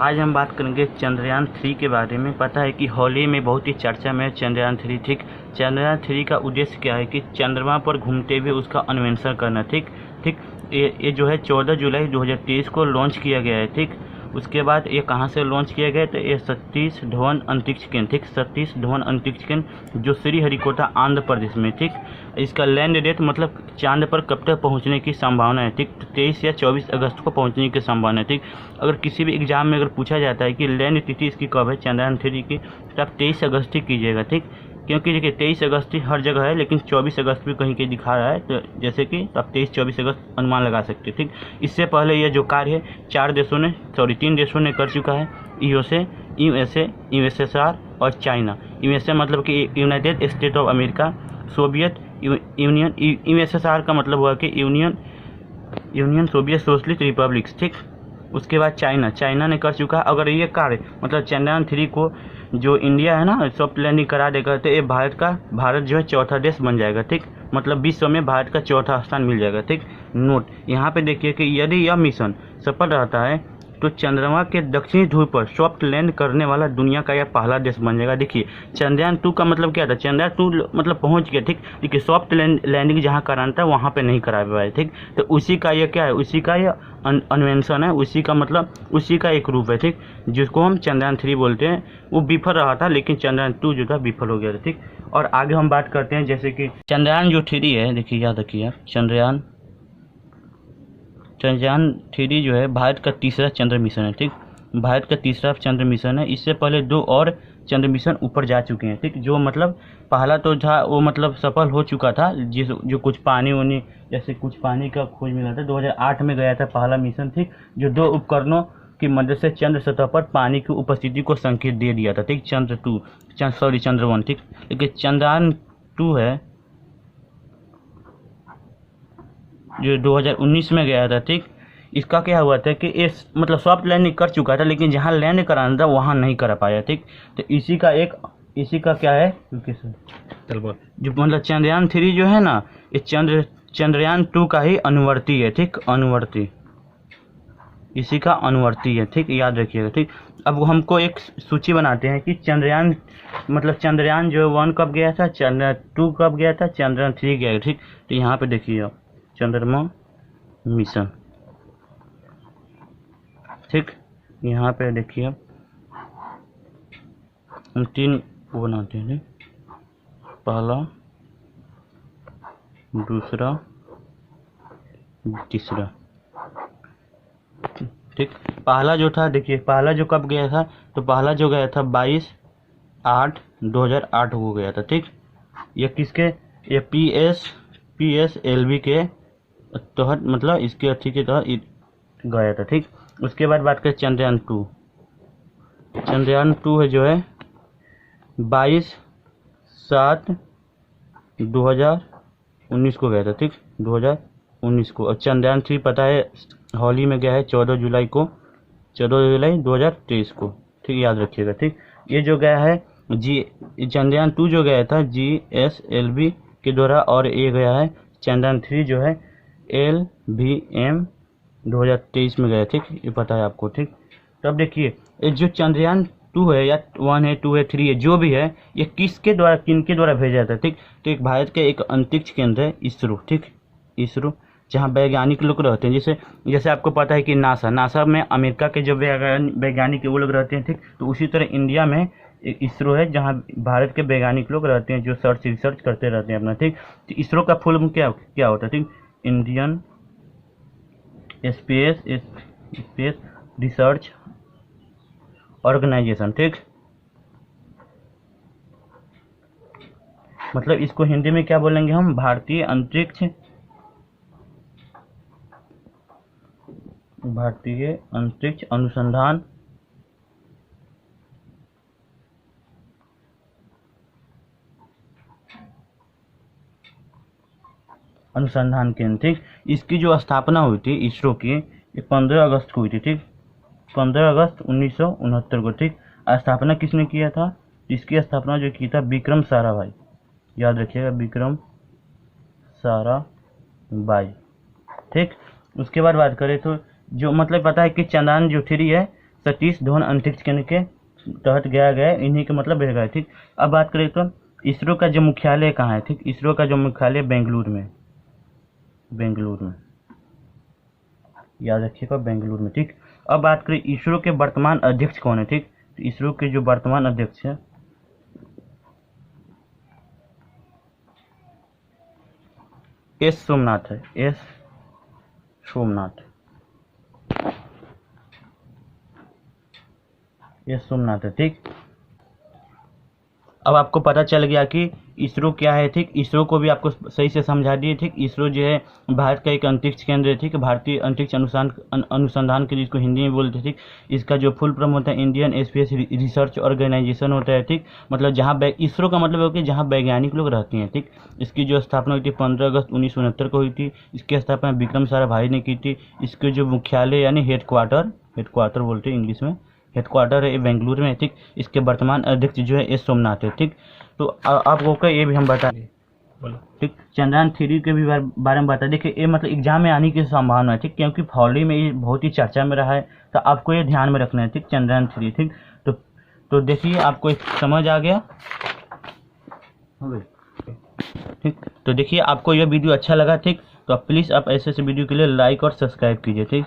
आज हम बात करेंगे चंद्रयान 3 के बारे में। पता है कि हाल ही में बहुत ही चर्चा में है चंद्रयान 3। ठीक, चंद्रयान 3 का उद्देश्य क्या है कि चंद्रमा पर घूमते हुए उसका अन्वेषण करना। ठीक ठीक, ये जो है 14 जुलाई 2023 को लॉन्च किया गया है। ठीक, उसके बाद ये कहाँ से लॉन्च किया गया, तो ये सतीश धवन अंतरिक्ष केंद्र, ठीक, सतीश धवन अंतरिक्ष केंद्र जो श्रीहरिकोटा आंध्र प्रदेश में। ठीक, इसका लैंड डेट मतलब चांद पर कब तक पहुंचने की संभावना है। ठीक, 23 या 24 अगस्त को पहुंचने की संभावना है। ठीक, अगर किसी भी एग्जाम में अगर पूछा जाता है कि लैंड तिथि इसकी कब है चंद्रयान 3 की, तो आप 23 अगस्त ही कीजिएगा। ठीक, क्योंकि देखिए 23 अगस्त ही हर जगह है, लेकिन 24 अगस्त भी कहीं कहीं दिखा रहा है, तो जैसे कि तो आप 23-24 अगस्त अनुमान लगा सकते हैं। ठीक, इससे पहले यह जो कार्य है 3 देशों ने कर चुका है, यूएसए, यूएसएसआर और चाइना। यूएसए मतलब कि United state of America, Soviet union, USSR का मतलब हुआ कि यूनियन सोवियत सोशलिस्ट रिपब्लिक्स। ठीक, उसके बाद चाइना ने कर चुका है। अगर ये कार्य मतलब चंद्रयान 3 को जो इंडिया है ना सॉफ्ट लैंडिंग करा देगा, तो ये भारत जो है चौथा देश बन जाएगा। ठीक, मतलब विश्व में भारत का चौथा स्थान मिल जाएगा। ठीक, नोट यहाँ पे देखिए कि यदि यह मिशन सफल रहता है तो चंद्रमा के दक्षिणी ध्रुव पर सॉफ्ट लैंड करने वाला दुनिया का यह पहला देश बन जाएगा। देखिए चंद्रयान 2 का मतलब क्या था, चंद्रयान 2 मतलब पहुंच गया। ठीक, देखिए सॉफ्ट लैंडिंग जहां कराना था वहां पे नहीं करा पाया। ठीक, तो उसी का ये क्या है, उसी का ये अन्वेषण है, उसी का मतलब उसी का एक रूप है। ठीक, जिसको हम चंद्रयान 3 बोलते हैं। वो विफल रहा था, लेकिन चंद्रयान 2 जो था विफल हो गया था। ठीक, और आगे हम बात करते हैं जैसे कि चंद्रयान जो 3 है, देखिए याद रखिए आप, चंद्रयान 3 जो है भारत का तीसरा चंद्र मिशन है। ठीक, भारत का तीसरा चंद्र मिशन है। इससे पहले 2 और चंद्र मिशन ऊपर जा चुके हैं। ठीक, जो मतलब पहला तो था वो मतलब सफल हो चुका था, जो कुछ पानी वानी जैसे कुछ पानी का खोज मिला था, 2008 में गया था पहला मिशन। ठीक, जो 2 उपकरणों की मदद से चंद्र सतह पर पानी की उपस्थिति को संकेत दे दिया था। ठीक, चंद्र 1। ठीक, लेकिन चंद्रयान 2 है जो 2019 में गया था। ठीक, इसका क्या हुआ था कि इस मतलब सॉफ्ट लैंडिंग कर चुका था, लेकिन जहां लैंड कराना था वहां नहीं करा पाया। ठीक, तो इसी का क्या है जो मतलब चंद्रयान 3 जो है ना, ये चंद्रयान 2 का ही अनुवर्ती है। ठीक, अनुवर्ती, इसी का अनुवर्ती है। ठीक, याद रखिएगा। ठीक, अब हमको एक सूची बनाते हैं कि चंद्रयान जो 1 कब गया था, चंद्रयान 2 कब गया था, चंद्रयान 3 गया। ठीक, तो यहाँ पे देखिए आप चंद्रमा मिशन। ठीक, यहाँ पे देखिए हम 3 वो बनाते हैं, पहला, दूसरा, तीसरा। ठीक, पहला जो था देखिए, पहला जो कब गया था, तो पहला जो गया था 22/8/2008 को गया था। ठीक, ये किसके, ये PSLV के तहत मतलब इसके अच्छी के तहत गया था। ठीक, उसके बाद बात करें चंद्रयान 2 है जो है 22/7/2019 को गया था। ठीक, 2019 को। और चंद्रयान 3 पता है हाल ही में गया है 14 जुलाई 2023 को। ठीक, याद रखिएगा। ठीक, ये जो गया है चंद्रयान 2 जो गया था GSLV के द्वारा, और ये गया है चंद्रयान 3 जो है LVM 2023 में गया। ठीक, ये पता है आपको। ठीक, तो अब देखिए जो चंद्रयान 2 है या 1 है, 2 है, 3 है, जो भी है, ये किनके द्वारा भेजा जाता है। ठीक, तो एक भारत का एक अंतरिक्ष केंद्र है इसरो। ठीक, इसरो जहाँ वैज्ञानिक लोग रहते हैं, जैसे आपको पता है कि नासा में अमेरिका के जो वैज्ञानिक वो लोग रहते हैं। ठीक, तो उसी तरह इंडिया में इसरो है जहाँ भारत के वैज्ञानिक लोग रहते हैं जो रिसर्च करते रहते हैं अपना। ठीक, तो इसरो का फुल क्या होता है, ठीक, इंडियन स्पेस रिसर्च ऑर्गेनाइजेशन। ठीक, मतलब इसको हिंदी में क्या बोलेंगे हम, भारतीय अंतरिक्ष अनुसंधान केंद्र। ठीक, इसकी जो स्थापना हुई थी इसरो की, ये 15 अगस्त को हुई थी। ठीक, 15 अगस्त 1969 को। ठीक, स्थापना किसने किया था, इसकी स्थापना जो की था विक्रम साराभाई, याद रखिएगा, विक्रम साराभाई। ठीक, उसके बाद बात करें तो जो मतलब पता है कि चंद्रयान जो 3 है सतीश धवन अंतरिक्ष केंद्र के तहत गया गया, इन्हीं के मतलब रहेगा। ठीक, अब बात करें तो इसरो का जो मुख्यालय कहाँ है। ठीक, इसरो का जो मुख्यालय बेंगलुरु में, बेंगलुरु में, याद रखिएगा बेंगलुरु में। ठीक, अब बात करें इसरो के वर्तमान अध्यक्ष कौन है। ठीक, तो इसरो के जो वर्तमान अध्यक्ष है एस सोमनाथ है, एस सोमनाथ, एस सोमनाथ है। ठीक, अब आपको पता चल गया कि इसरो क्या है। ठीक, इसरो को भी आपको सही से समझा दिए। ठीक, इसरो जो है भारत का एक अंतरिक्ष केंद्र है। ठीक, भारतीय अंतरिक्ष अनुसंधान के लिए इसको हिंदी में बोलते हैं। ठीक, इसका जो फुल फॉर्म होता है इंडियन स्पेस रिसर्च ऑर्गेनाइजेशन होता है। ठीक, मतलब जहाँ इसरो का मतलब है कि जहाँ वैज्ञानिक लोग रहते हैं। ठीक, इसकी जो स्थापना हुई थी 15 अगस्त 1969 को हुई थी। इसकी स्थापना विक्रम साराभाई ने की थी। इसके जो मुख्यालय यानी हेडक्वार्टर बोलते हैं इंग्लिश में, हेडक्वार्टर है बेंगलुरु में। ठीक, इसके वर्तमान अध्यक्ष जो है एस सोमनाथ है। ठीक, तो आपको ये भी हम बता दें, बोलो। ठीक, चंद्रयान 3 के भी बारे में बता दें कि ये मतलब एग्जाम में आने की संभावना है। ठीक, क्योंकि हाल ही में ये बहुत ही चर्चा में रहा है, तो आपको ये ध्यान में रखना है। ठीक, चंद्रयान 3। ठीक, तो देखिए आपको समझ आ गया। ठीक, तो देखिए आपको यह वीडियो अच्छा लगा। ठीक, तो प्लीज़ आप ऐसे वीडियो के लिए लाइक और सब्सक्राइब कीजिए। ठीक।